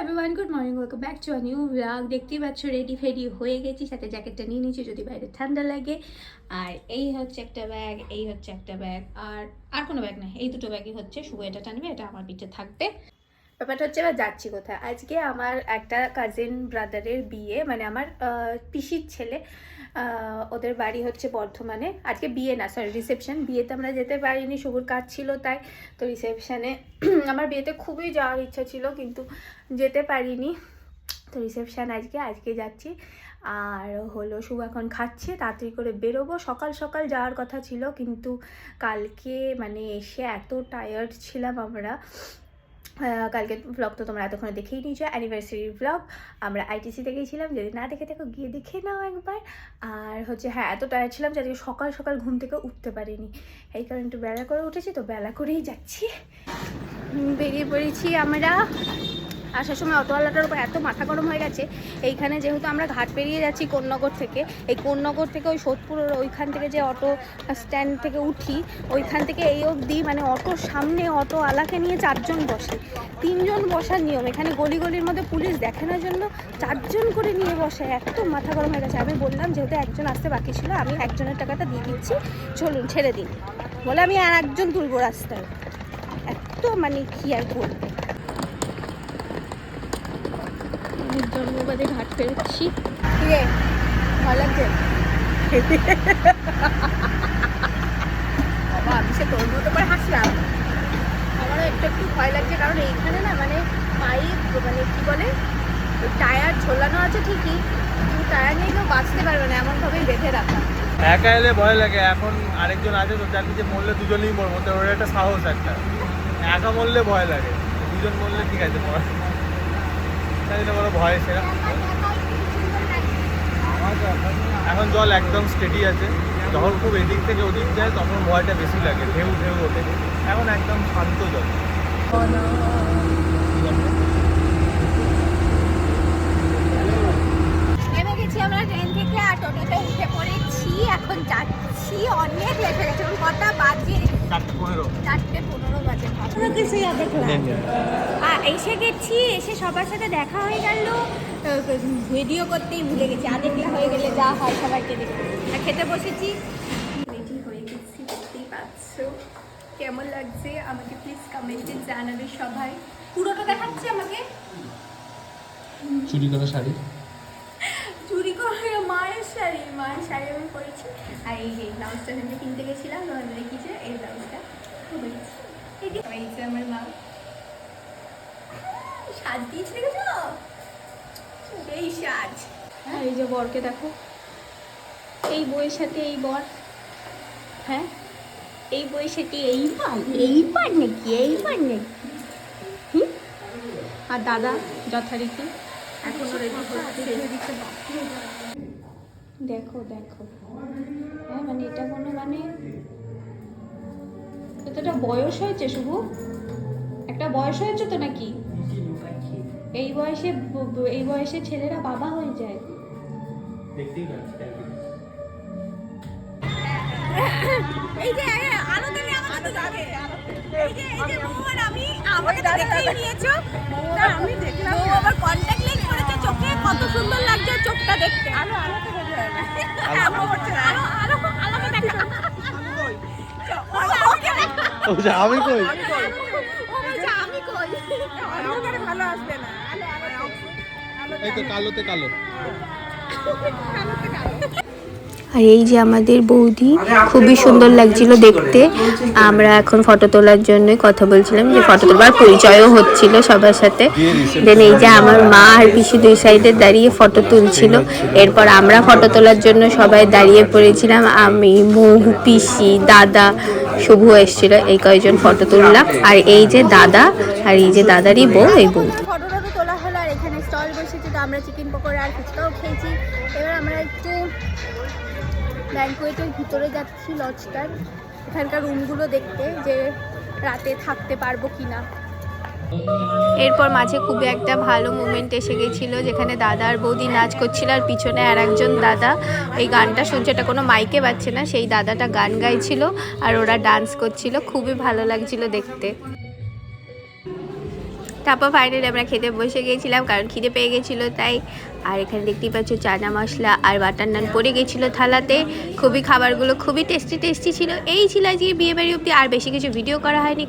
Everyone, good morning, welcome back to a new blog. দেখতেই পাচ্ছ ready ফেডি হয়ে গেছি, সাথে জ্যাকেটটা নিয়ে নিচ্ছি যদি বাইরে ঠান্ডা লাগে। আর এই হচ্ছে একটা ব্যাগ, এই হচ্ছে একটা ব্যাগ, আর কোনো ব্যাগ না, এই দুটো ব্যাগই হচ্ছে। শুভ এটা টানবে, এটা আমার পিঠে থাকবে। ব্যাপারটা হচ্ছে এবার যাচ্ছি কোথায়। আজকে আমার একটা কাজিন ব্রাদারের বিয়ে, মানে আমার পিসির ছেলে, ওদের বাড়ি হচ্ছে বর্ধমানে। আজকে বিয়ে না, সরি রিসেপশন। বিয়েতে আমরা যেতে পারিনি, শুভর কাজ ছিল তাই। তো রিসেপশানে আমার বিয়েতে খুবই যাওয়ার ইচ্ছা ছিল কিন্তু যেতে পারিনি। তো রিসেপশান আজকে যাচ্ছি। আর হলো শুভ এখন খাচ্ছে, তাড়াতাড়ি করে বেরোবো। সকাল সকাল যাওয়ার কথা ছিল কিন্তু কালকে মানে এসে এত টায়ার্ড ছিলাম আমরা। কালকে ব্লগ তো তোমরা এতক্ষণে দেখেই নিয়েছো, অ্যানিভার্সারি ব্লগ। আমরা আইটিসিতে গিয়েছিলাম, যদি না দেখে থাকো গিয়ে দেখে নাও একবার। আর হচ্ছে হ্যাঁ, এত টায়ার্ড ছিলাম যে আজকে সকাল সকাল ঘুম থেকে উঠতে পারিনি, এই কারণে একটু বেলা করে উঠেছি। তো বেলা করেই যাচ্ছি, বেরিয়ে পড়েছি আমরা। আসার সময় অটোওয়ালাটার উপর এত মাথা গরম হয়ে গেছে। এইখানে যেহেতু আমরা ঘাট পেরিয়ে যাচ্ছি কোন্নগর থেকে, এই কোন্নগর থেকে ওই সোদপুরের ওইখান থেকে যে অটো স্ট্যান্ড থেকে উঠি, ওইখান থেকে এই অবধি মানে অটোর সামনে অটোওয়ালাকে নিয়ে 4 জন বসে। 3 জন বসার নিয়ম এখানে, গলি গলির মধ্যে পুলিশ দেখে না জন্য 4 জন করে নিয়ে বসে। এত মাথা গরম হয়ে গেছে। আমি বললাম যেহেতু একজন আসতে বাকি ছিল, আমি একজনের টাকাটা দিয়ে দিচ্ছি, চলুন ছেড়ে দিন। বলে আমি আর একজন তুলবো রাস্তায়। এত মানে কি আর করবে। জন্মবাদে ঘাট পেরোচ্ছি। কিরে ভালো লাগছে? বাবা আমি সে তোর মতো করে হাসলাম, আমারও একটু একটু ভয় লাগছে। কারণ এইখানে না মানে পাইপ মানে কি বলে টায়ার ঝোলানো আছে ঠিকই, কিন্তু টায়ার নিয়ে কেউ বাঁচতে পারবে না, এমনভাবেই বেঁধে রাখা। একা এলে ভয় লাগে, এখন আরেকজন আছে তো জানি যে মরলে দুজনেই মরবো, তো ওর একটা সাহস একটা। একা মরলে ভয় লাগে, দুজন মরলে ঠিক আছে ভয়, তাই জন্য বড় ভয় সেরকম। এখন জল একদম স্টেডি আছে, যখন খুব এদিক থেকে ওদিক যায় তখন ভয়টা বেশি লাগে, ঢেউ ঢেউ ওঠে। এখন একদম শান্ত জল। নেমে গেছি আমরা ট্রেন থেকে, আর টোটোতে উঠে পড়েছি। এখন যাচ্ছি, অনেক লেট হয়ে গেছে। এখন কটা বাজে? 4:15 বাজে। এসে গেছি, এসে সবার সাথে দেখা হয়ে গেল, ভিডিও করতেই ভুলে গেছি। দেখলা হয়ে গেলে যা হয় সবাইকে দেখে। আর খেতে বসেছি, রেডি হয়ে গেছি, দেখতেই পাচ্ছ। কেমন লাগছে আমাকে প্লিজ কমেন্টে জানাবে সবাই। পুরোটা দেখাচ্ছে আমাকে। চুরি করা শাড়ি, চুরি করে মায়ের শাড়ি আমি পরেছি। আর এই যে ব্লাউজটা আমি কিনতে গেছিলাম, তোমাদের দেখিয়েছে এই ব্লাউজটা এই যে আমার মা সাজ দিয়েছে, দেখেছো? এই সাজ। আর এই যে বরকে দেখো, এই বইয়ের সাথে এই বর, হ্যাঁ এই বইয়ের সাথে এই পার নাকি আর দাদা যথারীতি এখনো রেডি হচ্ছে। দেখো হ্যাঁ মানে এটা কোনো মানে এতটা বয়স হয়েছে শুভ, একটা বয়স হয়েছে তো নাকি? এই বয়সে ছেলেরা বাবা হয়ে যায়। দেখতেই পাচ্ছি এই যে আলো দেবে আমাকে আগে, এই যে মোহন আমি আমাকে দেখেই নিয়েছো, আমি দেখলাম ও আবার কন্টাক্ট লেন্স পরেছে চোখে, কত সুন্দর লাগছে চোখটা দেখতে। আলোতে বোঝা যাবে, আলোকে দেখা। আমি কই ভালো আসবে না, এই তো কালোতে কালো। আর এই যে আমাদের বৌদি, খুবই সুন্দর লাগছিল দেখতে। আমরা এখন ফটো তোলার জন্য কথা বলছিলাম, যে ফটো তোলার পরিচয়ও হচ্ছিল সবার সাথে। দেন এই যে আমার মা আর পিসি 2 সাইডে দাঁড়িয়ে ফটো তুলছিল। এরপর আমরা ফটো তোলার জন্য সবাই দাঁড়িয়ে পড়েছিলাম, আমি, মৌ, পিসি, দাদা, শুভ এসেছিল, এই কয়েকজন ফটো তুললাম। আর এই যে দাদা, আর এই যে দাদারই বউ, এই বউ। ফটো তোলা হলো। আর এখানে স্টল বসেছে, তো আমরা চিকেন পকোড়া আর ফুচকাও খেয়েছি। এবার আমরা একটু ব্যাংকুয়েটের ভিতরে যাচ্ছি, লজটার এখানকার রুমগুলো দেখতে, যে রাতে থাকতে পারবো কিনা। এরপর মাঝে খুবই একটা ভালো মুভমেন্ট এসে গেছিলো, যেখানে দাদা আর বৌদি নাচ করছিল, আর পিছনে আর একজন দাদা এই গানটা শুনছে, এটা কোনো মাইকে বাজছে না, সেই দাদাটা গান গাইছিল আর ওরা ডান্স করছিল, খুবই ভালো লাগছিল দেখতে। তারপর ফাইনালি আমরা খেতে বসে গেছিলাম, কারণ খিদে পেয়ে গেছিলো তাই। আর এখানে দেখতেই পাচ্ছ চানা মশলা আর বাটার নান পড়ে গেছিলো থালাতে। খাবারগুলো খুবই টেস্টি ছিল। এই ছিল আজকে বিয়ে বাড়ি অবধি, আর বেশি কিছু ভিডিও করা হয়নি।